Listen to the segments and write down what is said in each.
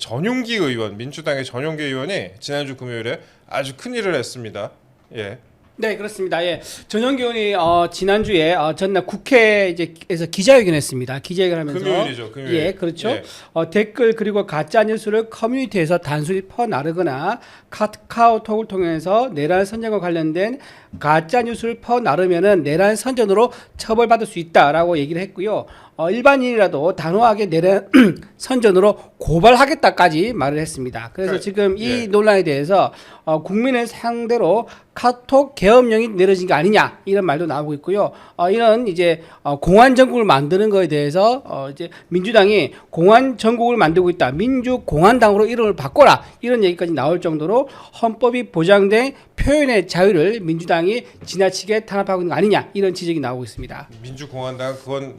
전용기 의원, 민주당의 전용기 의원이 지난주 금요일에 아주 큰 일을 했습니다. 예. 네, 그렇습니다. 예. 전용기 의원이 지난주에 전날 국회에서 기자회견했습니다. 기자회견하면서 금요일이죠. 금요일. 예, 그렇죠. 예. 댓글 그리고 가짜 뉴스를 커뮤니티에서 단순히 퍼나르거나 카카오톡을 통해서 내란 선전과 관련된 가짜 뉴스를 퍼나르면은 내란 선전으로 처벌받을 수 있다라고 얘기를 했고요. 일반인이라도 단호하게 내란 선전으로 고발하겠다까지 말을 했습니다. 그래서 지금 이 예. 논란에 대해서 국민을 상대로 카톡 계엄령이 내려진 게 아니냐 이런 말도 나오고 있고요. 이런 이제 공안 정국을 만드는 거에 대해서 이제 민주당이 공안 정국을 만들고 있다. 민주공안당으로 이름을 바꿔라 이런 얘기까지 나올 정도로 헌법이 보장된 표현의 자유를 민주당이 지나치게 탄압하고 있는 거 아니냐 이런 지적이 나오고 있습니다. 민주공화당 그건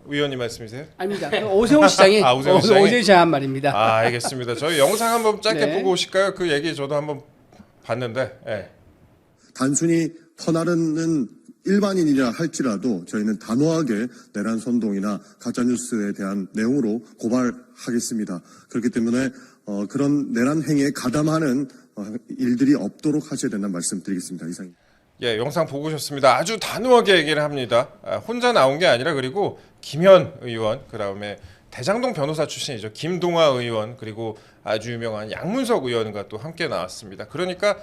의원님 말씀이세요? 아닙니다. 오세훈 시장이 오세훈 시장이? 오세훈 시장 한 말입니다. 아, 알겠습니다. 저희 영상 한번 짧게 네. 보고 오실까요? 그 얘기 저도 한번 봤는데. 예. 단순히 퍼나르는 일반인이라 할지라도 저희는 단호하게 내란 선동이나 가짜뉴스에 대한 내용으로 고발하겠습니다. 그렇기 때문에 그런 내란 행위에 가담하는 일들이 없도록 하셔야 된다는 말씀드리겠습니다. 이상입니다. 예, 영상 보고 오셨습니다. 아주 단호하게 얘기를 합니다. 혼자 나온 게 아니라 그리고 김현 의원, 그다음에 대장동 변호사 출신이죠. 김동아 의원, 그리고 아주 유명한 양문석 의원과 또 함께 나왔습니다. 그러니까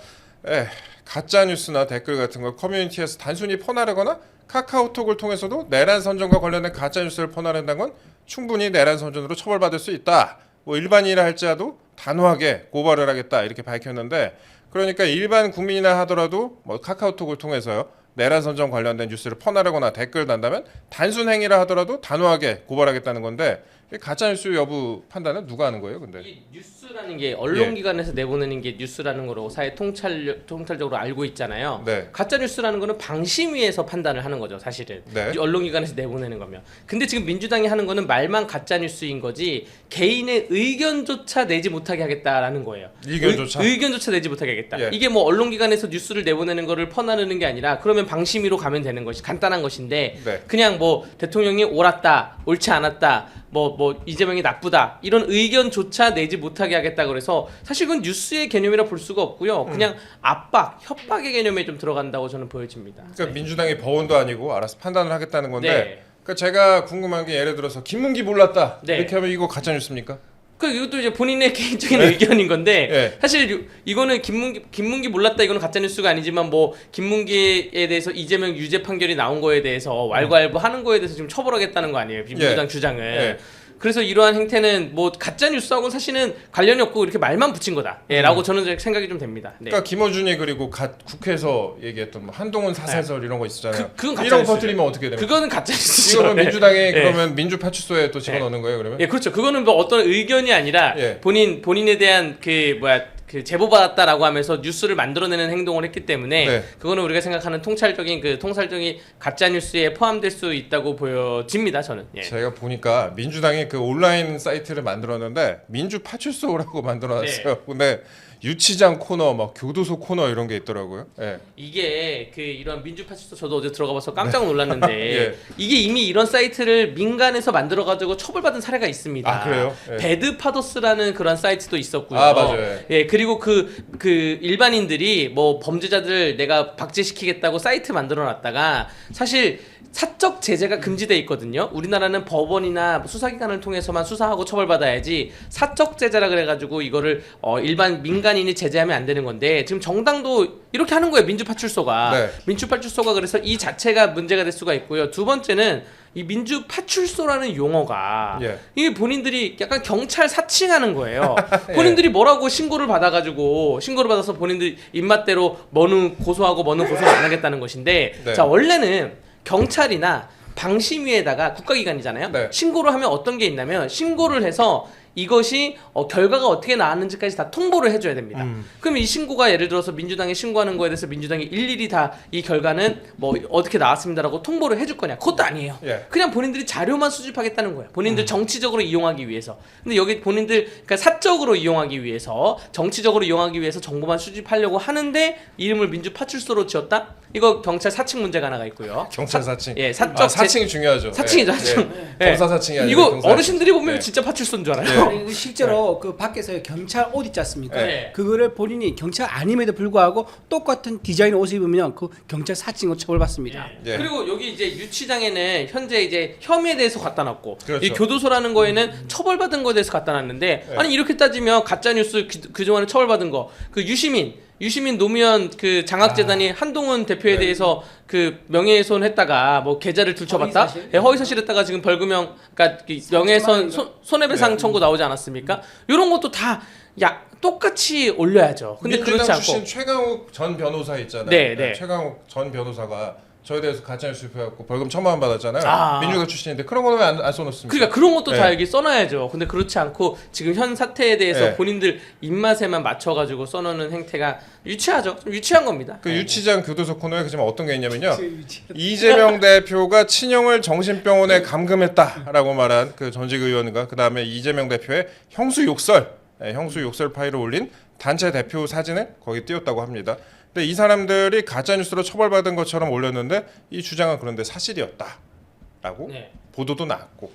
가짜 뉴스나 댓글 같은 걸 커뮤니티에서 단순히 퍼나르거나 카카오톡을 통해서도 내란 선전과 관련된 가짜 뉴스를 퍼나른다는 건 충분히 내란 선전으로 처벌받을 수 있다. 뭐 일반인이라 할지라도 단호하게 고발을 하겠다 이렇게 밝혔는데, 그러니까 일반 국민이나 하더라도 뭐 카카오톡을 통해서요 내란 선전 관련된 뉴스를 퍼나르거나 댓글 단다면 단순 행위라 하더라도 단호하게 고발하겠다는 건데, 가짜 뉴스 여부 판단은 누가 하는 거예요, 근데? 이 뉴스라는 게 언론기관에서 내보내는 게 뉴스라는 거로 사회 통찰적으로 알고 있잖아요. 네. 가짜 뉴스라는 거는 방심위에서 판단을 하는 거죠, 사실은. 네. 언론기관에서 내보내는 거면. 근데 지금 민주당이 하는 거는 말만 가짜 뉴스인 거지 개인의 의견조차 내지 못하게 하겠다라는 거예요. 의견조차? 의견조차 내지 못하게 하겠다. 예. 이게 뭐 언론기관에서 뉴스를 내보내는 거를 퍼나르는 게 아니라 그러면 방심위로 가면 되는 것이 간단한 것인데 네. 그냥 뭐 대통령이 옳았다, 옳지 않았다, 뭐 이재명이 나쁘다 이런 의견조차 내지 못하게 하겠다 그래서 사실 그건 뉴스의 개념이라 볼 수가 없고요. 그냥 압박, 협박의 개념에 좀 들어간다고 저는 보여집니다. 그러니까 민주당이 법원도 아니고 알아서 판단을 하겠다는 건데, 네. 그러니까 제가 궁금한 게 예를 들어서 김문기 몰랐다 네. 이렇게 하면 이거 가짜 뉴스입니까? 이것도 이제 본인의 개인적인 의견인 건데 네. 사실 이거는 김문기 몰랐다 이거는 가짜 뉴스가 아니지만 뭐 김문기에 대해서 이재명 유죄 판결이 나온 거에 대해서 왈가왈부 하는 거에 대해서 지금 처벌하겠다는 거 아니에요, 민주당 주장을. 예. 그래서 이러한 행태는 뭐 가짜 뉴스하고는 사실은 관련이 없고 이렇게 말만 붙인 거다라고 저는 생각이 좀 됩니다. 네. 그러니까 김어준이 그리고 국회에서 얘기했던 뭐 한동훈 사설설 이런 거 있었잖아요. 그건 가짜 이런 거 뉴스죠. 퍼뜨리면 어떻게 됩니까? 그거는 가짜 뉴스죠. 이거는 민주당이 네. 그러면 민주파출소에 또 집어넣는 거예요, 그러면? 예, 그렇죠. 그거는 뭐 어떤 의견이 아니라 예. 본인에 대한 그 제보받았다라고 하면서 뉴스를 만들어내는 행동을 했기 때문에 네. 그거는 우리가 생각하는 통찰적인 가짜 뉴스에 포함될 수 있다고 보여집니다. 저는. 예. 제가 보니까 민주당이 그 온라인 사이트를 만들었는데 민주파출소라고 만들어놨어요. 네. 근데 유치장 코너, 막 교도소 코너 이런 게 있더라고요. 예. 이게 이런 민주파출소 저도 어제 들어가봐서 깜짝 놀랐는데 예. 이게 이미 이런 사이트를 민간에서 만들어가지고 처벌받은 사례가 있습니다. 아, 그래요? 예. 배드파더스라는 그런 사이트도 있었고요. 아, 맞아요. 예, 그리고 그 일반인들이 뭐 범죄자들 내가 박제시키겠다고 사이트 만들어놨다가 사실 사적 제재가 금지돼 있거든요. 우리나라는 법원이나 수사기관을 통해서만 수사하고 처벌받아야지 사적 제재라 그래가지고 이거를 일반 민간인이 제재하면 안 되는 건데 지금 정당도 이렇게 하는 거예요. 민주파출소가. 네. 민주파출소가 그래서 이 자체가 문제가 될 수가 있고요. 두 번째는 이 민주파출소라는 용어가 예. 이게 본인들이 약간 경찰 사칭하는 거예요. 본인들이 뭐라고 신고를 받아서 본인들 입맛대로 뭐는 고소하고 뭐는 고소 안 하겠다는 것인데 네. 자 원래는 경찰이나 방심위에다가 국가기관이잖아요. 네. 신고를 하면 어떤 게 있냐면 신고를 해서 이것이 결과가 어떻게 나왔는지까지 다 통보를 해줘야 됩니다. 그럼 이 신고가 예를 들어서 민주당에 신고하는 거에 대해서 민주당이 일일이 다 이 결과는 뭐 어떻게 나왔습니다라고 통보를 해줄 거냐? 그것도 아니에요. 예. 그냥 본인들이 자료만 수집하겠다는 거예요. 본인들 정치적으로 이용하기 위해서. 근데 여기 본인들 그러니까 사적으로 이용하기 위해서 정치적으로 이용하기 위해서 정보만 수집하려고 하는데 이름을 민주파출소로 지었다? 이거 경찰 사칭 문제가 하나가 있고요. 경찰 사칭. 예, 사적 사칭이 중요하죠. 사칭이죠, 예. 사칭. 예. 검사 사칭이 아니라 이거 경사 어르신들이 보면 예. 진짜 파출소인 줄 알아요. 아니, 실제로 그 밖에서 경찰 옷 있지 않습니까? 네. 그거를 본인이 경찰 아님에도 불구하고 똑같은 디자인 옷을 입으면 그 경찰 사칭으로 처벌받습니다. 예. 그리고 여기 이제 유치장에는 현재 이제 혐의에 대해서 갖다 놨고 그렇죠. 이 교도소라는 거에는 처벌받은 거에 대해서 갖다 놨는데 네. 아니 이렇게 따지면 가짜 뉴스 그동안에 처벌받은 거 그 유시민 노무현 그 장학재단이 한동훈 대표에 네. 대해서 그 명예훼손했다가 뭐 계좌를 들춰봤다, 허위사실? 예, 허위사실했다가 지금 벌금형, 그러니까 그 명예훼손 손해배상 네. 청구 나오지 않았습니까? 이런 것도 다 똑같이 올려야죠. 근데 민주당 그렇지 않고 출신 최강욱 전 변호사 있잖아요. 네, 네. 최강욱 전 변호사가 저에 대해서 가짜뉴스 유포해갖고 벌금 1,000만 원 받았잖아요. 아. 민주당 출신인데 그런 거는 왜 안 써놓습니까? 그러니까 그런 것도 다 네. 여기 써놔야죠. 근데 그렇지 않고 지금 현 사태에 대해서 네. 본인들 입맛에만 맞춰가지고 써놓는 행태가 유치하죠. 좀 유치한 겁니다. 그 유치장 교도소 코너에 그지만 어떤 게 있냐면요. 이재명 대표가 친형을 정신병원에 감금했다라고 말한 그 전직 의원과 그 다음에 이재명 대표의 형수 욕설 파일을 올린 단체 대표 사진을 거기 띄웠다고 합니다. 근데 이 사람들이 가짜 뉴스로 처벌받은 것처럼 올렸는데 이 주장은 그런데 사실이었다라고 네. 보도도 나왔고,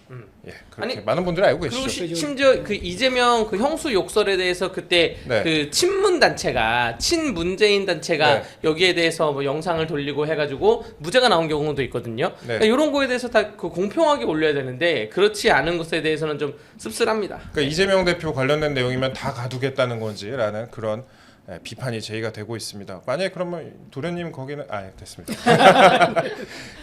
예, 그렇게 아니, 많은 분들이 알고 그리고 계시죠. 심지어 그 이재명 그 형수 욕설에 대해서 그때 네. 그 친문 단체가 친문재인 단체가 네. 여기에 대해서 뭐 영상을 돌리고 해가지고 무죄가 나온 경우도 있거든요. 네. 그러니까 이런 거에 대해서 다 그 공평하게 올려야 되는데 그렇지 않은 것에 대해서는 좀 씁쓸합니다. 그러니까 이재명 대표 관련된 내용이면 다 가두겠다는 건지라는 그런 비판이 제기가 되고 있습니다. 만약에 그러면 도련님 거기는 됐습니다.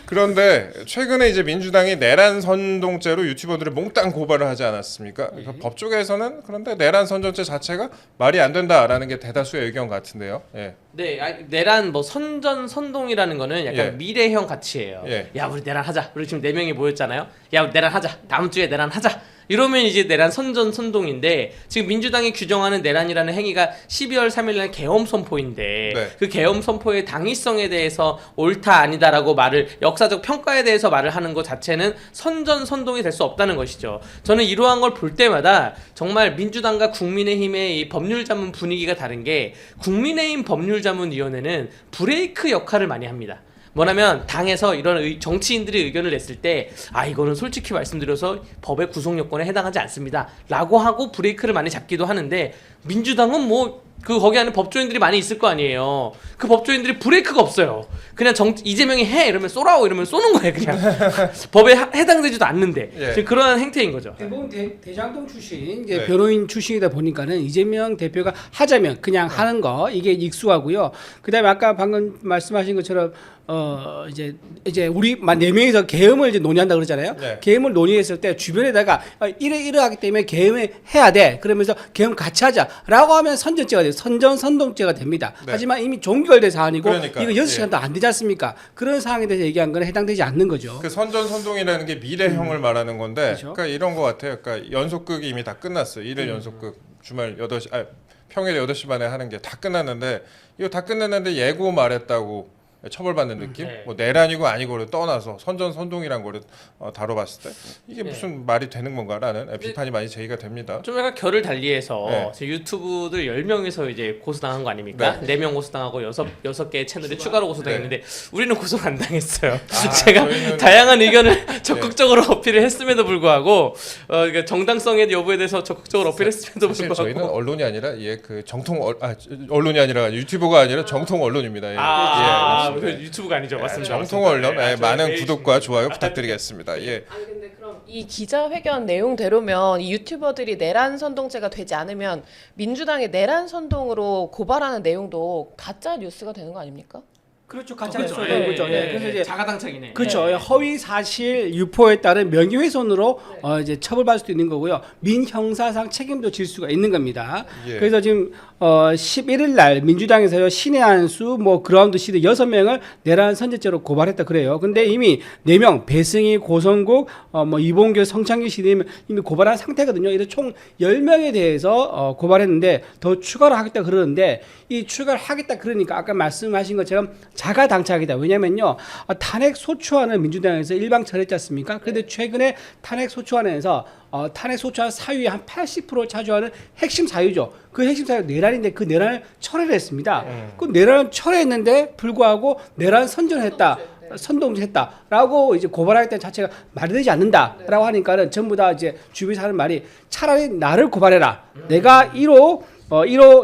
그런데 최근에 이제 민주당이 내란 선동죄로 유튜버들을 몽땅 고발을 하지 않았습니까? 그러니까 법 쪽에서는 그런데 내란 선동죄 자체가 말이 안 된다라는 게 대다수의 의견 같은데요. 예. 네, 내란 뭐 선동이라는 거는 약간 예. 미래형 가치예요. 예. 야, 우리 내란 하자. 우리 지금 4명이 모였잖아요. 야, 우리 내란 하자. 다음 주에 내란 하자. 이러면 이제 내란 선동인데 지금 민주당이 규정하는 내란이라는 행위가 12월 3일날 계엄 선포인데 네. 그 계엄 선포의 당위성에 대해서 옳다 아니다라고 말을 역사적 평가에 대해서 말을 하는 것 자체는 선동이 될 수 없다는 것이죠. 저는 이러한 걸 볼 때마다 정말 민주당과 국민의힘의 이 법률자문 분위기가 다른 게 국민의힘 법률자문위원회는 브레이크 역할을 많이 합니다. 뭐냐면 당에서 이런 정치인들이 의견을 냈을 때 이거는 솔직히 말씀드려서 법의 구속 요건에 해당하지 않습니다 라고 하고 브레이크를 많이 잡기도 하는데 민주당은 뭐 거기 안에 법조인들이 많이 있을 거 아니에요. 그 법조인들이 브레이크가 없어요. 그냥 이재명이 해 이러면 쏘라고 이러면 쏘는 거예요. 그냥 법에 해당되지도 않는데 예. 지금 그러한 행태인 거죠. 대부분 대장동 출신 이제 네. 변호인 출신이다 보니까는 이재명 대표가 하자면 그냥 하는 거 이게 익숙하고요. 그다음에 아까 방금 말씀하신 것처럼 이제 우리 네 명이서 계엄을 이제 논의한다 그러잖아요. 네. 계엄을 논의했을 때 주변에다가 이러하기 때문에 계엄을 해야 돼. 그러면서 계엄 같이 하자라고 하면 선전죄가 돼요. 선동죄가 됩니다. 네. 하지만 이미 종결된 사안이고 그러니까, 이거 6시간도 안 되지 않습니까? 그런 상황에 대해서 얘기한 건 해당되지 않는 거죠. 그 선동이라는 게 미래형을 말하는 건데, 그렇죠. 그러니까 이런 거 같아요. 그러니까 연속극이 이미 다 끝났어요. 일일 연속극 주말 8시, 평일 8시 반에 하는 게 다 끝났는데 이거 다 끝났는데 예고 말했다고 처벌받는 느낌? 네. 뭐 내란이고 아니고를 떠나서 선동이란 거를 다뤄봤을 때 이게 네. 무슨 말이 되는 건가라는 비판이 많이 제기가 됩니다. 좀 약간 결을 달리해서 네. 제 유튜브들 10명에서 이제 고소당한 거 아닙니까? 네. 4명 고소당하고 6개의 채널이 추가로 고소당했는데 우리는 고소를 안 당했어요. 아, 제가 저희는- 다양한 의견을 적극적으로 어필을 했음에도 불구하고 그러니까 정당성의 여부에 대해서 적극적으로 어필했음에도 사실 불구하고 저희는 언론이 아니라 그 정통 언론이 아니라 유튜버가 아니라 정통 언론입니다. 예. 예, 그 그렇습니다. 유튜브가 아니죠, 맞습니다. 정통 언론 네, 많은 매일 구독과 좋아요 부탁드리겠습니다. 예. 아니 근데 그럼 이 기자회견 내용대로면 이 유튜버들이 내란 선동죄가 되지 않으면 민주당의 내란 선동으로 고발하는 내용도 가짜 뉴스가 되는 거 아닙니까? 그렇죠. 가짜 그렇죠. 뉴스가 되는 거죠. 그래서 이제 자가당착이네. 그렇죠. 네. 허위 사실 유포에 따른 명예훼손으로 이제 처벌받을 수도 있는 거고요. 민형사상 책임도 질 수가 있는 겁니다. 예. 그래서 지금 11일 날 민주당에서요 신혜한수 그라운드 시드 6명을 내란 선제죄로 고발했다 그래요. 근데 이미 4명 배승희, 고성국, 이봉규, 성창규 시드는 이미 고발한 상태거든요. 이래서 총 10명에 대해서 고발했는데 더 추가로 하겠다 그러는데 이 추가를 하겠다 그러니까 아까 말씀하신 것처럼 자가당착이다. 왜냐면요 탄핵 소추안을 민주당에서 일방 처리했지 않습니까? 그런데 최근에 탄핵 소추안에서 탄핵 소추안 사유의 한 80%를 차지하는 핵심 사유죠. 그 핵심 사유가 내란인데 그 내란을 철회를 했습니다. 그 내란을 철회했는데 불구하고 내란 선전을 했다. 선동했다라고 이제 고발하겠다는 자체가 말이 되지 않는다라고 하니까는 전부 다 이제 주변에서 하는 말이 차라리 나를 고발해라. 내가 1호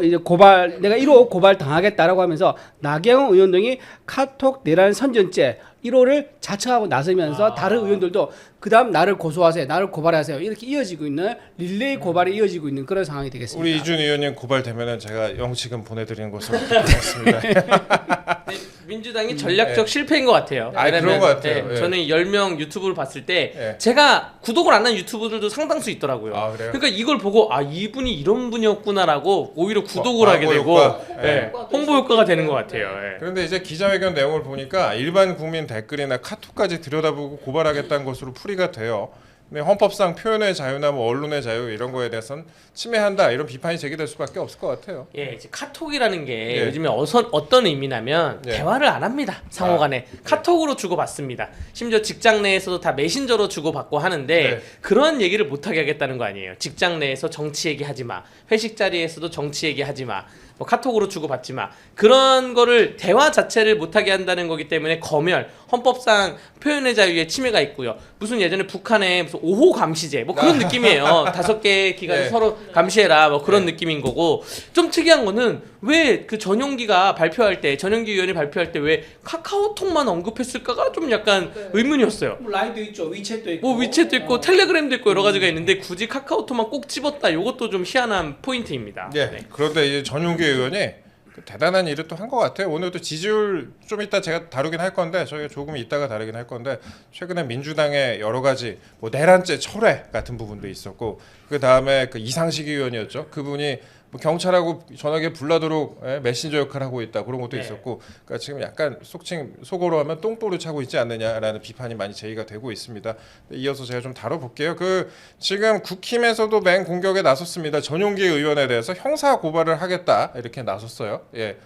이제 고발 내가 1호 고발 당하겠다라고 하면서 나경원 의원 등이 카톡 내란 선전죄 1호를 자청하고 나서면서 다른 의원들도 그다음 나를 고소하세요, 나를 고발하세요 이렇게 이어지고 있는 릴레이 고발이 이어지고 있는 그런 상황이 되겠습니다. 우리 이준 의원님 고발되면은 제가 영치금 보내드리는 것으로 하겠습니다. 네, 민주당이 전략적 실패인 것 같아요. 아, 그런 것 같아요. 예. 저는 10명 유튜브를 봤을 때 예. 제가 구독을 안 한 유튜브들도 상당수 있더라고요. 아, 그래요? 그러니까 이걸 보고 아 이분이 이런 분이었구나라고 오히려 구독을 광고 하게 되고 효과. 예, 홍보 효과가 되는 것 같아요. 예. 그런데 이제 기자회견 내용을 보니까 일반 국민 댓글이나 카톡까지 들여다보고 고발하겠다는 것으로 풀이가 돼요. 근데 헌법상 표현의 자유나 뭐 언론의 자유 이런 거에 대해서는 침해한다 이런 비판이 제기될 수밖에 없을 것 같아요. 예, 이제 카톡이라는 게 예. 요즘에 어떤 의미냐면 예. 대화를 안 합니다. 상호간에 카톡으로 주고받습니다. 심지어 직장 내에서도 다 메신저로 주고받고 하는데 네. 그런 얘기를 못하게 하겠다는 거 아니에요. 직장 내에서 정치 얘기하지 마. 회식 자리에서도 정치 얘기하지 마. 뭐 카톡으로 주고받지 마. 그런 거를 대화 자체를 못하게 한다는 거기 때문에 검열, 헌법상 표현의 자유에 침해가 있고요. 무슨 예전에 북한에 무슨 5호 감시제 뭐 그런 느낌이에요. 5개 기관을 네. 서로 감시해라 뭐 그런 네. 느낌인 거고 좀 특이한 거는 왜 그 전용기가 발표할 때 전용기 의원이 발표할 때 왜 카카오톡만 언급했을까가 좀 약간 의문이었어요. 뭐 라인도 있죠, 위챗도 있고, 뭐 위챗도 있고 텔레그램도 있고 여러 가지가 있는데 굳이 카카오톡만 꼭 집었다. 이것도 좀 희한한 포인트입니다. 예. 네. 그런데 이 전용기 의원이 대단한 일을 또 한 것 같아요. 오늘도 지지율 좀 이따 제가 다루긴 할 건데 저희가 조금 이따가 다루긴 할 건데 최근에 민주당의 여러 가지 뭐 내란죄 철회 같은 부분도 있었고 그 다음에 그 이상식 의원이었죠. 그분이 뭐 경찰하고 전화기에 불나도록 메신저 역할을 하고 있다 그런 것도 네. 있었고 그러니까 지금 약간 속어로 하면 똥보를 차고 있지 않느냐라는 비판이 많이 제기가 되고 있습니다. 이어서 제가 좀 다뤄볼게요. 그 지금 국힘에서도 맹 공격에 나섰습니다. 전용기 의원에 대해서 형사 고발을 하겠다 이렇게 나섰어요. 예.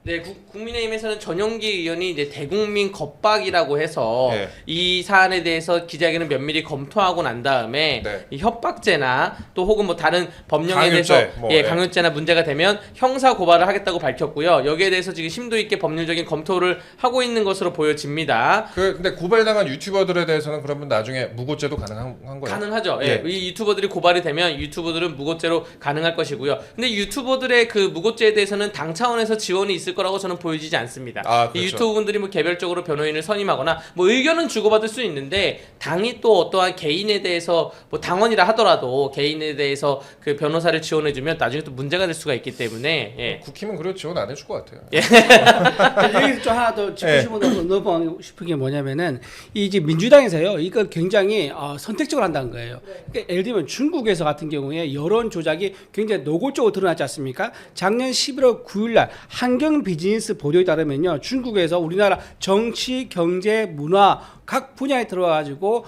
네, 국민의힘에서는 전용기 의원이 이제 대국민 겁박이라고 해서 네. 이 사안에 대해서 기자회견을 면밀히 검토하고 난 다음에 네. 이 협박죄나 또 혹은 뭐 다른 법령에 강요죄, 대해서 뭐, 예, 예. 강요죄나 문제가 되면 형사 고발을 하겠다고 밝혔고요. 여기에 대해서 지금 심도 있게 법률적인 검토를 하고 있는 것으로 보여집니다. 근데 고발당한 유튜버들에 대해서는 그러면 나중에 무고죄도 가능한 거예요? 가능하죠. 예. 이 유튜버들이 고발이 되면 유튜버들은 무고죄로 가능할 것이고요. 근데 유튜버들의 그 무고죄에 대해서는 당 차원에서 지원이 있을 거라고 저는 보여지지 않습니다. 아, 이 그렇죠. 유튜브분들이 뭐 개별적으로 변호인을 선임하거나 뭐 의견은 주고받을 수 있는데 당이 또 어떠한 개인에 대해서 뭐 당원이라 하더라도 개인에 대해서 그 변호사를 지원해주면 나중에 또 문제가 될 수가 있기 때문에 예. 국힘은 그래도 지원 안 해줄 것 같아요. 여기서 좀 하나 더 짚고 예. 싶은 싶은 게 뭐냐면은 이 이제 민주당에서요 이걸 굉장히 선택적으로 한다는 거예요. 그러니까 예를 들면 중국에서 같은 경우에 여론 조작이 굉장히 노골적으로 드러났지 않습니까? 작년 11월 9일날 한경 비즈니스 보도에 따르면요 중국에서 우리나라 정치, 경제, 문화 각 분야에 들어가지고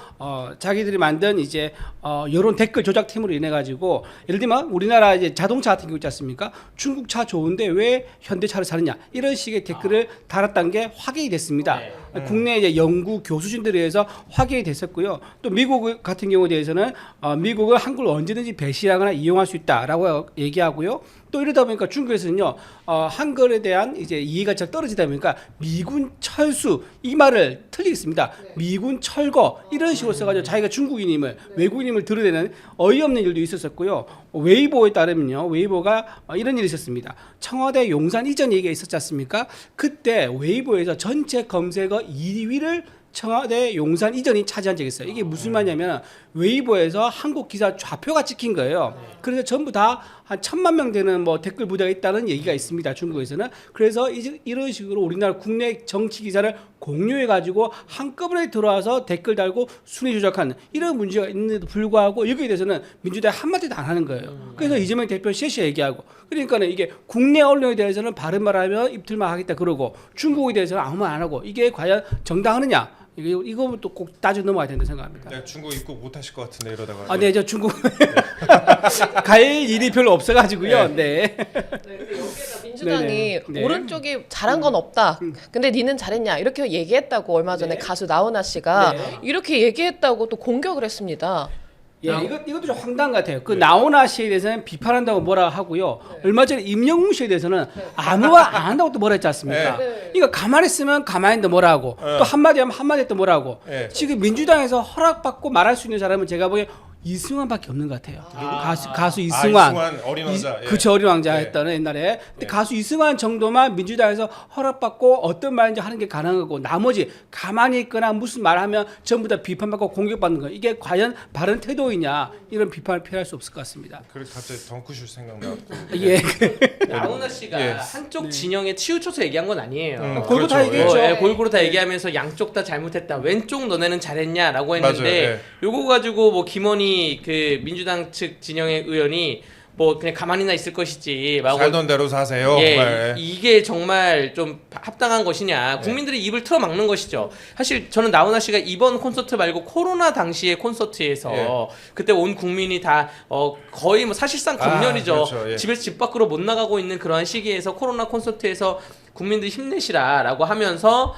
자기들이 만든 이제 여론 댓글 조작 팀으로 인해 가지고 예를 들면 우리나라 이제 자동차 같은 경우 있지 않습니까? 중국 차 좋은데 왜 현대차를 사느냐 이런 식의 댓글을 달았다는 게 확인이 됐습니다. 국내 이제 연구 교수진들에 의해서 확인이 됐었고요. 또 미국 같은 경우에 대해서는 미국은 한국을 언제든지 배신하거나 이용할 수 있다라고 얘기하고요. 또 이러다 보니까 중국에서는요 한글에 대한 이제 이해가 잘 떨어지다 보니까 미군 철수 이 말을 틀리겠습니다. 미군 철거 이런 식으로 써가지고 자기가 중국인임을 외국인임을 드러내는 어이없는 일도 있었었고요. 웨이보에 따르면요 웨이보가 이런 일이 있었습니다. 청와대 용산 이전 얘기가 있었지 않습니까? 그때 웨이보에서 전체 검색어 2위를 청와대 용산 이전이 차지한 적이 있어요. 이게 무슨 말이냐면 웨이보에서 한국 기사 좌표가 찍힌 거예요. 그래서 전부 다 한 1,000만 명 되는 뭐 댓글 부대가 있다는 얘기가 있습니다. 중국에서는. 그래서 이런 식으로 우리나라 국내 정치 기사를 공유해 가지고 한꺼번에 들어와서 댓글 달고 순위 조작하는 이런 문제가 있는데도 불구하고 여기에 대해서는 민주당이 한마디도 안 하는 거예요. 그래서 이재명 대표는 쎄쎄 얘기하고 그러니까는 이게 국내 언론에 대해서는 바른 말하면 입틀만 하겠다 그러고 중국에 대해서는 아무 말 안 하고 이게 과연 정당하느냐? 이거부터 꼭 따져 넘어야 된다 생각합니다. 네, 중국 입국 못 하실 것 같은데 이러다가. 네, 저 중국 갈 일이 별로 없어가지고요. 네. 근데 여기에다 민주당이 네네. 네. 오른쪽이 잘한 건 없다. 근데 니는 잘했냐 이렇게 얘기했다고 얼마 전에 네. 가수 나훈아 씨가 네. 이렇게 얘기했다고 또 공격을 했습니다. 예, 이것도 좀 황당한 것 같아요. 그 나오나 씨에 대해서는 비판한다고 뭐라 하고요. 얼마 전에 임영웅 씨에 대해서는 아무 말 안 한다고 또 뭐라 했지 않습니까? 네. 그러니까 가만히 있으면 가만히 있는데 뭐라 하고 또 한마디 하면 한마디 또 뭐라 하고 지금 민주당에서 허락받고 말할 수 있는 사람은 제가 보기엔 이승환밖에 없는 것 같아요. 가수 이승환. 이승환 어린 왕자. 예. 그쵸, 어린 왕자 예. 했다는 옛날에. 근데 예. 가수 이승환 정도만 민주당에서 허락받고 어떤 말인지 하는 게 가능하고 나머지 가만히 있거나 무슨 말하면 전부 다 비판받고 공격받는 거. 이게 과연 바른 태도이냐 이런 비판을 피할 수 없을 것 같습니다. 그래 갑자기 덩크슛 생각나고. 예. 나훈아 씨가 예. 한쪽 진영에 치우쳐서 얘기한 건 아니에요. 골고루 다 그렇죠. 얘기했죠. 예, 골고루 다 얘기하면서 양쪽 다 잘못했다. 왼쪽 너네는 잘했냐라고 했는데 맞아요. 예. 요거 가지고 뭐 김원희 그 민주당 측 진영의 의원이 뭐 그냥 가만히나 있을 것이지. 막 살던 대로 사세요. 예, 네. 이게 정말 좀 합당한 것이냐. 국민들이 입을 틀어막는 것이죠. 사실 저는 나훈아 씨가 이번 콘서트 말고 코로나 당시의 콘서트에서 예. 그때 온 국민이 다 거의 뭐 사실상 검열이죠. 그렇죠. 예. 집에서 집 밖으로 못 나가고 있는 그러한 시기에서 코로나 콘서트에서 국민들 힘내시라라고 하면서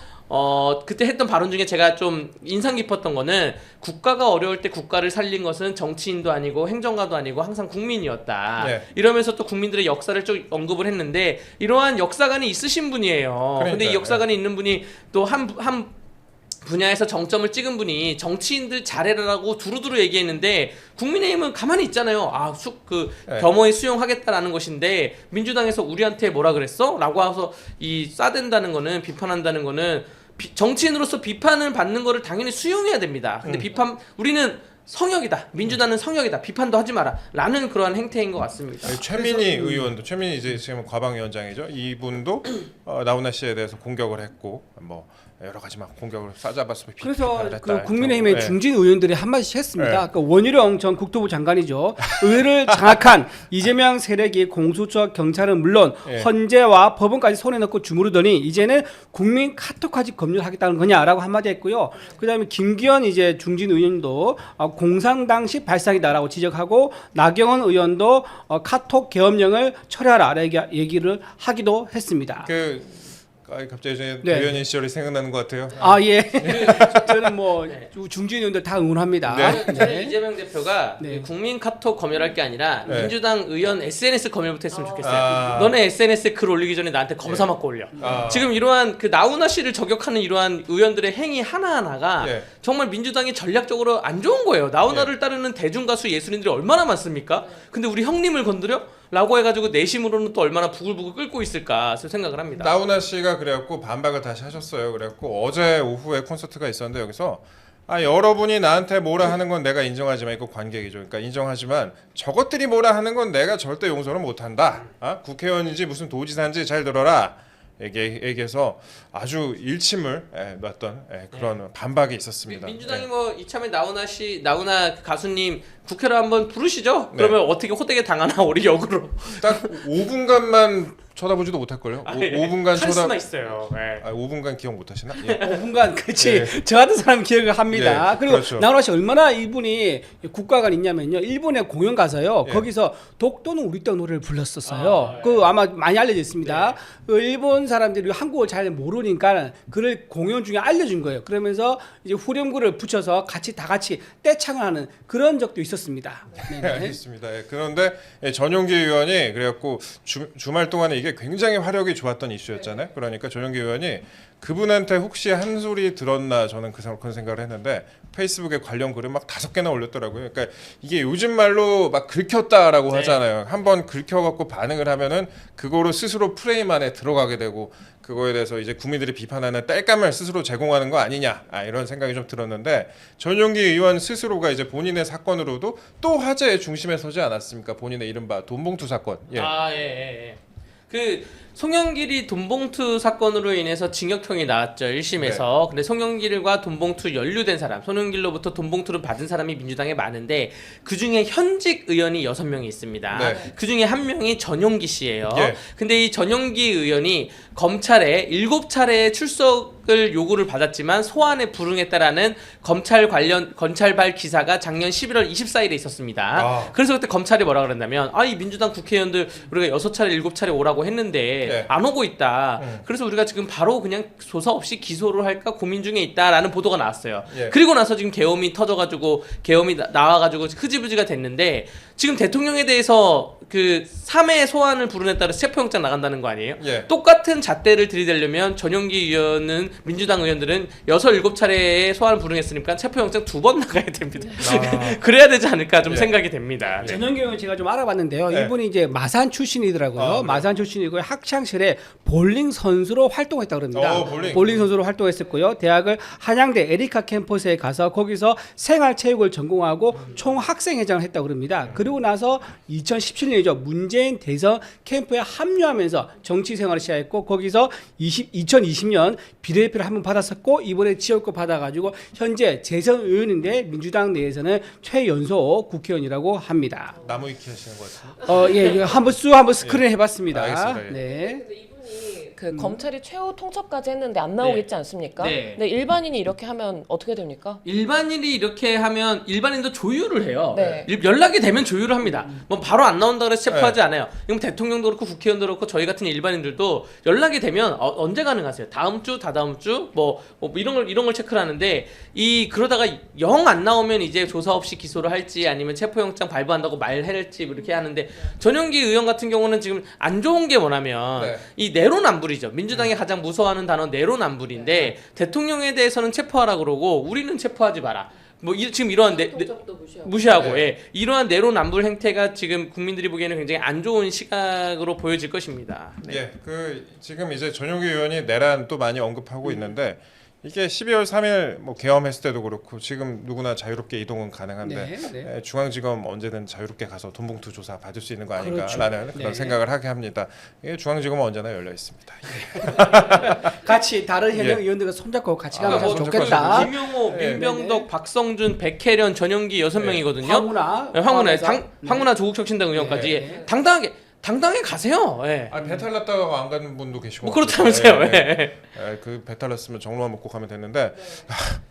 그때 했던 발언 중에 제가 좀 인상 깊었던 거는 국가가 어려울 때 국가를 살린 것은 정치인도 아니고 행정가도 아니고 항상 국민이었다. 네. 이러면서 또 국민들의 역사를 좀 언급을 했는데 이러한 역사관이 있으신 분이에요. 근데 이 그러니까요. 역사관이 있는 분이 또 한 분야에서 정점을 찍은 분이 정치인들 잘해라라고 두루두루 얘기했는데 국민의힘은 가만히 있잖아요. 네. 겸허히 수용하겠다라는 것인데 민주당에서 우리한테 뭐라 그랬어? 라고 해서 이 싸댄다는 거는 비판한다는 거는 정치인으로서 비판을 받는 거를 당연히 수용해야 됩니다. 근데 우리는 성역이다. 민주당은 성역이다. 비판도 하지 마라. 라는 그러한 행태인 것 같습니다. 최민희 의원도 최민희 이제 지금 과방위원장이죠. 이분도 나훈아 씨에 대해서 공격을 했고 뭐 여러 가지 막 공격을 싸잡았으면 그래서 비판을 그 했다. 국민의힘의 네. 중진 의원들이 한마디씩 했습니다. 네. 그 원희룡 전 국토부 장관이죠. 의를 장악한 이재명 세력이 공수처 경찰은 물론 네. 헌재와 법원까지 손에 넣고 주무르더니 이제는 국민 카톡까지 검열하겠다는 거냐라고 한마디 했고요. 그다음에 김기현 이제 중진 의원도 공상 시 발상이다라고 지적하고 나경원 의원도 카톡 계엄령을 철회하라 얘기를 하기도 했습니다. 갑자기 이제 네. 도현이 시절이 생각나는 것 같아요. 예. 저는 뭐 중진 의원들 다 응원합니다. 저는 이재명 대표가 네. 국민 카톡 검열할 게 아니라 네. 민주당 의원 SNS 검열부터 했으면 좋겠어요. 아. 너네 SNS에 글 올리기 전에 나한테 검사 맞고 올려. 지금 이러한 그 나훈아 씨를 저격하는 이러한 의원들의 행위 하나하나가 예. 정말 민주당이 전략적으로 안 좋은 거예요. 나훈아를 따르는 대중 가수 예술인들이 얼마나 많습니까? 근데 우리 형님을 건드려? 라고 해가지고 내심으로는 또 얼마나 부글부글 끓고 있을까 생각을 합니다. 나훈아 씨가 그래갖고 반박을 다시 하셨어요. 그래갖고 어제 오후에 콘서트가 있었는데 여기서 여러분이 나한테 뭐라 하는 건 내가 인정하지만 이거 관객이죠. 그러니까 인정하지만 저것들이 뭐라 하는 건 내가 절대 용서를 못한다. 국회의원인지 무슨 도지사인지 잘 들어라. 얘기해서 아주 일침을 놨던 그런 반박이 있었습니다. 민주당이 뭐 이참에 나훈아 가수님 국회로 한번 부르시죠. 그러면 어떻게 호되게 당하나 우리 역으로. 딱 5분간만 쳐다보지도 못할걸요. 5분간 카리스마 있어요. 5분간 기억 못하시나? 5분간 그렇지. 저 같은 사람 기억을 합니다. 예, 그리고 그렇죠. 나훈아 씨 얼마나 이분이 국가가 있냐면요. 일본에 공연 가서요. 예. 거기서 독도는 우리 땅 노래를 불렀었어요. 그 아마 많이 알려져 있습니다. 그 일본 사람들이 한국어를 잘 모르니까 그를 공연 중에 알려준 거예요. 그러면서 이제 후렴구를 붙여서 다 같이 떼창을 하는 그런 적도 있었습니다. 네네. 알겠습니다. 그런데 전용기 의원이 그래갖고 주말 동안에 이게 굉장히 화력이 좋았던 이슈였잖아요. 그러니까 전용기 의원이 그분한테 혹시 한 소리 들었나 저는 그런 생각을 했는데 페이스북에 관련 글을 막 5개나 올렸더라고요. 그러니까 이게 요즘 말로 막 긁혔다라고 하잖아요. 한번 긁혀갖고 반응을 하면은 그거로 스스로 프레임 안에 들어가게 되고 그거에 대해서 이제 국민들이 비판하는 땔감을 스스로 제공하는 거 아니냐 이런 생각이 좀 들었는데 전용기 의원 스스로가 이제 본인의 사건으로도 또 화제의 중심에 서지 않았습니까? 본인의 이른바 돈봉투 사건. 그 송영길이 돈봉투 사건으로 인해서 징역형이 나왔죠. 1심에서. 근데 송영길과 돈봉투 연루된 사람, 송영길로부터 돈봉투를 받은 사람이 민주당에 많은데 그중에 현직 의원이 6명이 있습니다. 네. 그중에 한 명이 전용기 씨예요. 예. 근데 이 전용기 의원이 검찰에 7차례 출석을 요구를 받았지만 소환에 불응했다라는 검찰발 기사가 작년 11월 24일에 있었습니다. 그래서 그때 검찰이 뭐라 그랬냐면 이 민주당 국회의원들 우리가 6차례 7차례 오라고 했는데 있는데 안 오고 있다. 그래서 우리가 지금 바로 그냥 조사 없이 기소를 할까 고민 중에 있다라는 보도가 나왔어요. 그리고 나서 지금 계엄이 터져가지고 계엄이 나와가지고 흐지부지가 됐는데 지금 대통령에 대해서 그 3회 소환을 불허했다 그래서 체포영장 나간다는 거 아니에요? 똑같은 잣대를 들이대려면 전용기 의원은 민주당 의원들은 6, 7차례의 소환을 불허했으니까 체포영장 2번 나가야 됩니다. 그래야 되지 않을까 좀 생각이 됩니다. 네. 전용기 의원 제가 좀 알아봤는데요. 이분이 이제 마산 출신이더라고요. 마산 출신이고 학창시절에 볼링 선수로 활동했다고 그럽니다. 볼링 선수로 활동했었고요. 대학을 한양대 에리카 캠퍼스에 가서 거기서 생활체육을 전공하고 총학생회장을 했다고 그럽니다. 그리고 나서 2017년이죠. 문재인 대선 캠프에 합류하면서 정치 생활을 시작했고 거기서 2020년 비례대표를 한 번 받았었고 이번에 지역구 받아가지고 현재 재선 의원인데 민주당 내에서는 최연소 국회의원이라고 합니다. 나무 위키 하시는 것 같은데. 예, 한번 스크린 해봤습니다. 알겠습니다. 네. 근데 이분이 그 검찰이 최후 통첩까지 했는데 안 나오겠지 않습니까? 네. 근데 일반인이 이렇게 하면 어떻게 됩니까? 일반인이 이렇게 하면 일반인도 조율을 해요. 네. 연락이 되면 조율을 합니다. 뭐 바로 안 나온다 그래서 체포하지 않아요. 그럼 대통령도 그렇고 국회의원도 그렇고 저희 같은 일반인들도 연락이 되면 언제 가능하세요? 다음 주, 다다음 주, 뭐 이런 걸 체크를 하는데 그러다가 영 안 나오면 이제 조사 없이 기소를 할지 아니면 체포영장 발부한다고 말할지 이렇게 하는데 전용기 의원 같은 경우는 지금 안 좋은 게 뭐냐면 이 내로남불이죠. 민주당이 가장 무서워하는 단어 내로남불인데 대통령에 대해서는 체포하라 그러고 우리는 체포하지 마라. 지금 이러한 통첩도 무시하고 이러한 내로남불 행태가 지금 국민들이 보기에는 굉장히 안 좋은 시각으로 보여질 것입니다. 네. 예, 지금 이제 전용기 의원이 내란 또 많이 언급하고 있는데 이게 12월 3일 뭐 계엄했을 때도 그렇고 지금 누구나 자유롭게 이동은 가능한데 중앙지검 언제든 자유롭게 가서 돈봉투 조사 받을 수 있는 거 아닌가라는 그런 생각을 하게 합니다. 이게 중앙지검은 언제나 열려 있습니다. 같이 다른 현역 의원들과 손잡고 같이 가면 참 손잡고 좋겠다. 김용호, 민병덕, 박성준, 백혜련, 전용기 6명이거든요. 황운하 조국혁신당 의원까지 당당하게 가세요. 배탈 났다가 안 가는 분도 계시고. 뭐 그렇다면서요. 그 배탈 났으면 정로만 먹고 가면 됐는데.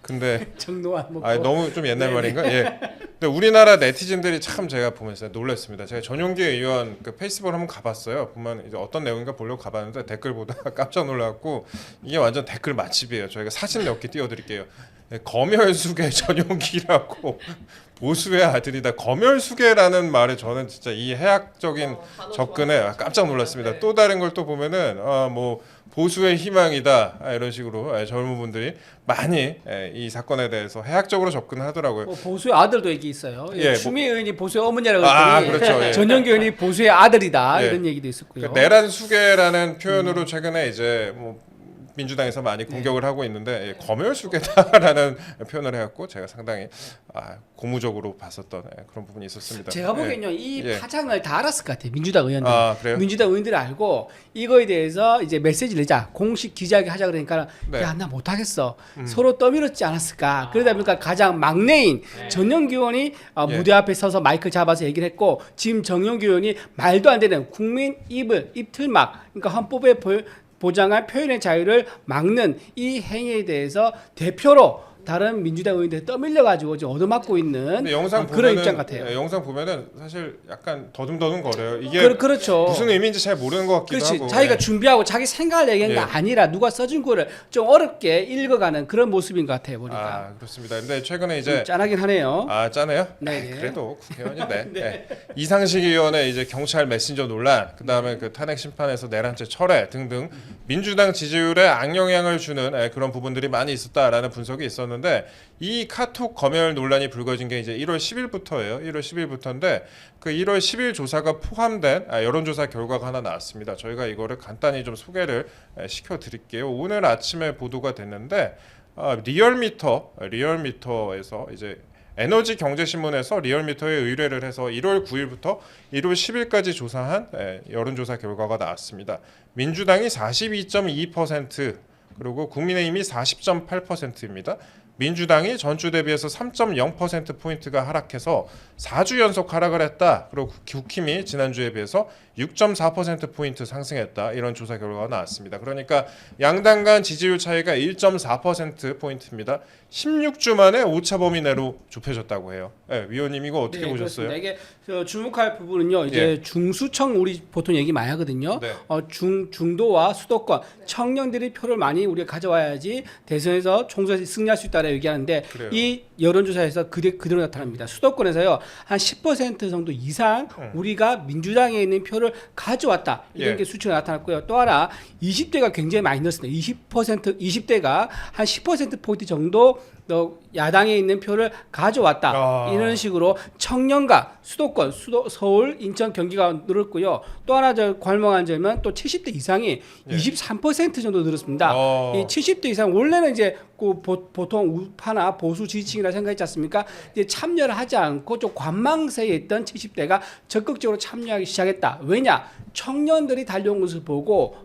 근데 정로만 먹고. 너무 좀 옛날 말인가? 예. 근데 우리나라 네티즌들이 참 제가 보면서 놀랐습니다. 제가 전용기 의원 그 페이스북을 한번 가봤어요. 보면 이제 어떤 내용인가 보려고 가봤는데 댓글 보다가 깜짝 놀랐고 이게 완전 댓글 맛집이에요. 저희가 사진 몇 개 띄워드릴게요. 검열수계 전용기라고 보수의 아들이다. 검열수계라는 말에 저는 진짜 이 해학적인 접근에 깜짝 놀랐습니다. 또 다른 걸 또 보면은 뭐 보수의 희망이다 이런 식으로 젊은 분들이 많이 이 사건에 대해서 해학적으로 접근하더라고요. 보수의 아들도 얘기 있어요. 예, 추미애 의원이 보수의 어머니라고 했더니 그렇죠. 예. 전용기 의원이 보수의 아들이다 이런 얘기도 있었고요. 내란 수계라는 표현으로 최근에 이제 뭐 민주당에서 많이 공격을 하고 있는데 검열수계다라는 표현을 해갖고 제가 상당히 고무적으로 봤었던 그런 부분이 있었습니다. 제가 보기엔요 이 파장을 다 알았을 것 같아요. 민주당 의원들. 그래요? 민주당 의원들이 알고 이거에 대해서 이제 메시지를 내자 공식 기자회견 하자 그러니까 야 나 못하겠어. 서로 떠밀었지 않았을까. 그러다 보니까 가장 막내인 전용기 의원이 무대 앞에 서서 마이크 잡아서 얘기를 했고 지금 정용기 의원이 말도 안 되는 국민 입틀막 그러니까 헌법에 보장할 표현의 자유를 막는 이 행위에 대해서 대표로 다른 민주당 의원들이 떠밀려가지고 지금 얻어맞고 있는 그런 입장 같아요. 영상 보면은 사실 약간 더듬더듬 거려요. 이게 그렇죠. 무슨 의미인지 잘 모르는 것 같기도 하고. 자기가 준비하고 자기 생각을 얘기한 게 아니라 누가 써준 거를 좀 어렵게 읽어가는 그런 모습인 것 같아요. 보니까. 그렇습니다. 근데 최근에 이제 짠하긴 하네요. 짜네요? 네. 그래도 국회의원인데 이상식 의원의 이제 경찰 메신저 논란, 그다음에 그 탄핵 심판에서 내란죄 철회 등등 민주당 지지율에 악영향을 주는 그런 부분들이 많이 있었다라는 분석이 있었는데 이 카톡 검열 논란이 불거진 게 이제 1월 10일부터예요. 1월 10일부터인데 그 1월 10일 조사가 포함된 여론조사 결과가 하나 나왔습니다. 저희가 이거를 간단히 좀 소개를 시켜드릴게요. 오늘 아침에 보도가 됐는데 리얼미터에서 이제 에너지경제신문에서 리얼미터에 의뢰를 해서 1월 9일부터 1월 10일까지 조사한 여론조사 결과가 나왔습니다. 민주당이 42.2%, 그리고 국민의힘이 40.8%입니다. 민주당이 전주 대비해서 3.0% 포인트가 하락해서 4주 연속 하락을 했다. 그리고 국힘이 지난주에 비해서 6.4% 포인트 상승했다. 이런 조사 결과가 나왔습니다. 그러니까 양당 간 지지율 차이가 1.4% 포인트입니다. 16주 만에 오차 범위 내로 좁혀졌다고 해요. 네, 위원님 이거 어떻게 보셨어요? 그렇습니다. 이게 주목할 부분은요. 이제 중수청 우리 보통 얘기 많이 하거든요. 네. 중도와 수도권 청년들이 표를 많이 우리가 가져와야지 대선에서 총선에서 승리할 수 있다라고 얘기하는데 그래요. 이 여론조사에서 그대로 나타납니다. 수도권에서요 한 10% 정도 이상 우리가 민주당에 있는 표를 가져왔다 이런 예. 게 수치가 나타났고요. 또 하나 20대가 굉장히 많이 늘었습니다. 20%, 20대가 한 10% 포인트 정도 더 야당에 있는 표를 가져왔다. 이런 식으로 청년과 수도권, 서울, 인천, 경기가 늘었고요. 또 하나 저 관망한 점은 또 70대 이상이 23% 정도 늘었습니다. 이 70대 이상 원래는 이제 그 보통 우파나 보수 지지층이라 생각했지 않습니까? 이제 참여를 하지 않고 좀 관망세에 있던 70대가 적극적으로 참여하기 시작했다. 왜냐? 청년들이 달려온 것을 보고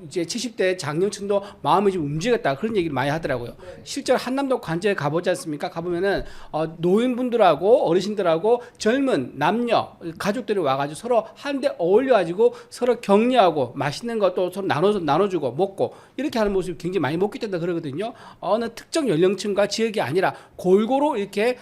이제 70대 장년층도 마음이 좀 움직였다 그런 얘기를 많이 하더라고요. 실제로 한남동 관저에 가보지 않습니까? 가보면은 노인분들하고 어르신들하고 젊은 남녀 가족들이 와가지고 서로 한데 어울려가지고 서로 격려하고 맛있는 것도 서로 나눠주고 먹고 이렇게 하는 모습이 굉장히 많이 먹겠다 그러거든요. 어느 특정 연령층과 지역이 아니라 골고루 이렇게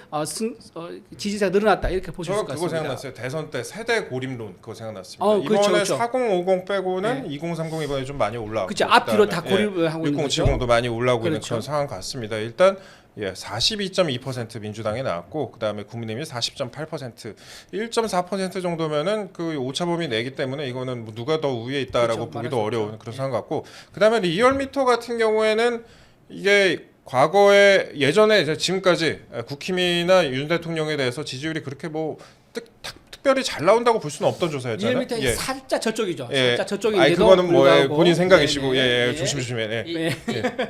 지지자가 늘어났다 이렇게 보실 수 저 있을 것 그거 같습니다. 생각났어요. 대선 때 세대 고립론 그거 생각났습니다. 그렇죠, 이번에 그렇죠. 4050 빼고는 2030 이번에 좀 많이 올라오고 그렇죠. 앞뒤로 다 고립을 하고 있는 거죠. 6070도 많이 올라오고 있는 그렇죠. 그런 상황 같습니다. 일단 42.2% 민주당이 나왔고 그다음에 국민의힘이 40.8%, 1.4% 정도면은 그 오차범위 내기 때문에 이거는 뭐 누가 더 우위에 있다라고 그렇죠. 보기도 말할 수 어려운 그런 상황 같고 그다음에 리얼미터 같은 경우에는 이게 과거에 예전에 이제 지금까지 국힘이나 윤 대통령에 대해서 지지율이 그렇게 뭐 특별히 잘 나온다고 볼 수는 없던 조사였잖아요. 리얼미터는 살짝 저쪽이죠. 예. 살짝 저쪽인데도 아니 그거는 뭐 불구하고. 본인 생각이시고 네네. 조심조심해. 네.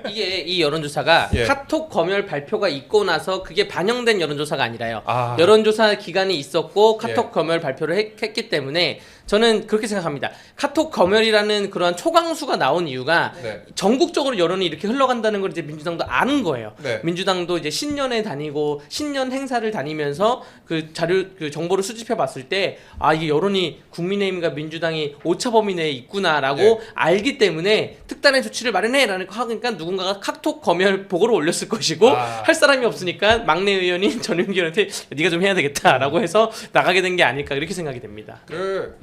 이게 이 여론조사가 예. 카톡 검열 발표가 있고 나서 그게 반영된 여론조사가 아니라요. 아. 여론조사 기간이 있었고 카톡 예. 검열 발표를 했기 때문에 저는 그렇게 생각합니다. 카톡 검열이라는 그러한 초강수가 나온 이유가 네. 전국적으로 여론이 이렇게 흘러간다는 걸 이제 민주당도 아는 거예요. 네. 민주당도 이제 신년에 다니고 신년 행사를 다니면서 그 자료 그 정보를 수집해 봤을 때 아 이게 여론이 국민의힘과 민주당이 오차 범위 내에 있구나라고 네. 알기 때문에 특단의 조치를 마련해라는 거 하니까 누군가가 카톡 검열 보고를 올렸을 것이고 할 사람이 없으니까 막내 의원인 전윤기 의원한테 네가 좀 해야 되겠다라고 해서 나가게 된 게 아닐까 이렇게 생각이 됩니다.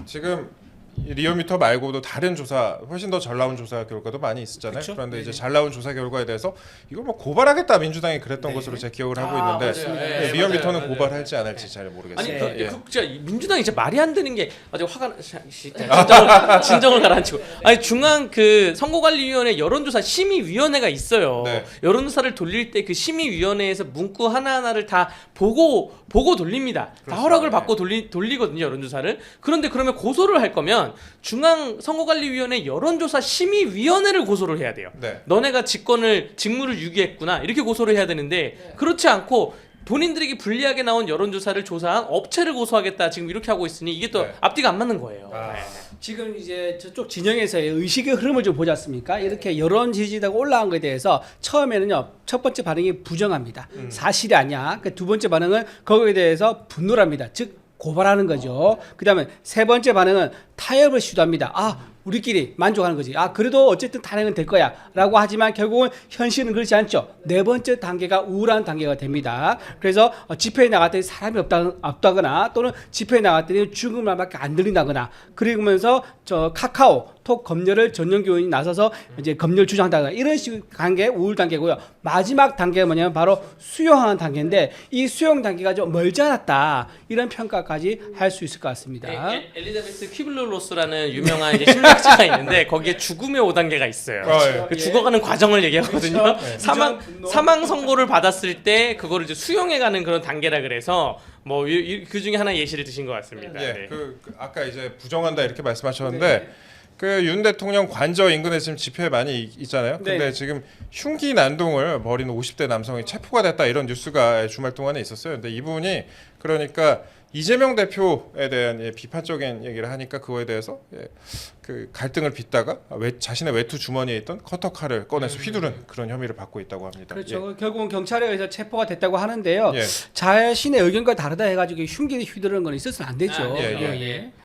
지금 리얼미터 말고도 다른 조사 훨씬 더 잘 나온 조사 결과도 많이 있었잖아요. 그쵸? 그런데 이제 잘 나온 조사 결과에 대해서 이걸 뭐 고발하겠다 민주당이 그랬던 것으로 제 기억을 하고 있는데 맞아요. 예, 리얼미터는 맞아요. 고발할지 안 할지 잘 아니 모르겠습니다. 예. 진짜 민주당이 진짜 말이 안 되는 게 아주 화가 진정을 가라앉히고 아니 중앙 그 선거관리위원회 여론조사 심의위원회가 있어요. 네. 여론조사를 돌릴 때 그 심의위원회에서 문구 하나하나를 다 보고 돌립니다. 다 그렇죠. 허락을 네. 받고 돌리거든요 여론조사를. 그런데 그러면 고소를 할 거면 중앙 선거관리위원회 여론조사 심의위원회를 고소를 해야 돼요. 네. 너네가 직무를 유기했구나 이렇게 고소를 해야 되는데 그렇지 않고 본인들에게 불리하게 나온 여론조사를 조사한 업체를 고소하겠다 지금 이렇게 하고 있으니 이게 또 네. 앞뒤가 안 맞는 거예요. 아. 네. 지금 이제 저쪽 진영에서의 의식의 흐름을 좀 보지 않습니까? 이렇게 여론 지지도가 올라간 것에 대해서 처음에는요 첫 번째 반응이 부정합니다. 사실이 아니야. 그 두 번째 반응은 거기에 대해서 분노랍니다. 즉 고발하는 거죠. 그다음에 세 번째 반응은 타협을 시도합니다. 우리끼리 만족하는 거지. 그래도 어쨌든 탄핵은 될 거야. 라고 하지만 결국은 현실은 그렇지 않죠. 네 번째 단계가 우울한 단계가 됩니다. 그래서 집회에 나갔더니 사람이 없다거나 또는 집회에 나갔더니 죽은 말밖에 안 들린다거나 그러면서 저 카카오톡 검열을 전용기 의원이 나서서 이제 검열 주장한다거나 이런 식의 단계 우울 단계고요. 마지막 단계가 뭐냐면 바로 수용하는 단계인데 이 수용 단계가 좀 멀지 않았다. 이런 평가까지 할 수 있을 것 같습니다. 엘리자베스 퀴블러로스라는 유명한 이제 심리학자가 있는데 거기에 죽음의 5단계가 있어요. 예. 그 죽어가는 과정을 얘기하거든요. 그렇죠. 네. 사망 선고를 받았을 때 그거를 이제 수용해가는 그런 단계라 그래서 뭐 그 중에 하나 예시를 드신 것 같습니다. 예. 네. 그 아까 이제 부정한다 이렇게 말씀하셨는데 그 윤 대통령 관저 인근에 지금 집회 많이 있잖아요. 근데 네. 지금 흉기 난동을 벌인 50대 남성이 체포가 됐다 이런 뉴스가 주말 동안에 있었어요. 근데 이분이 그러니까 이재명 대표에 대한 비판적인 얘기를 하니까 그거에 대해서 그 갈등을 빚다가 자신의 외투 주머니에 있던 커터칼을 꺼내서 휘두른 그런 혐의를 받고 있다고 합니다. 그렇죠. 결국은 경찰에 의해서 체포가 됐다고 하는데요. 예. 자신의 의견과 다르다 해가지고 흉기를 휘두르는 건 있어서는 안 되죠. 아, 예.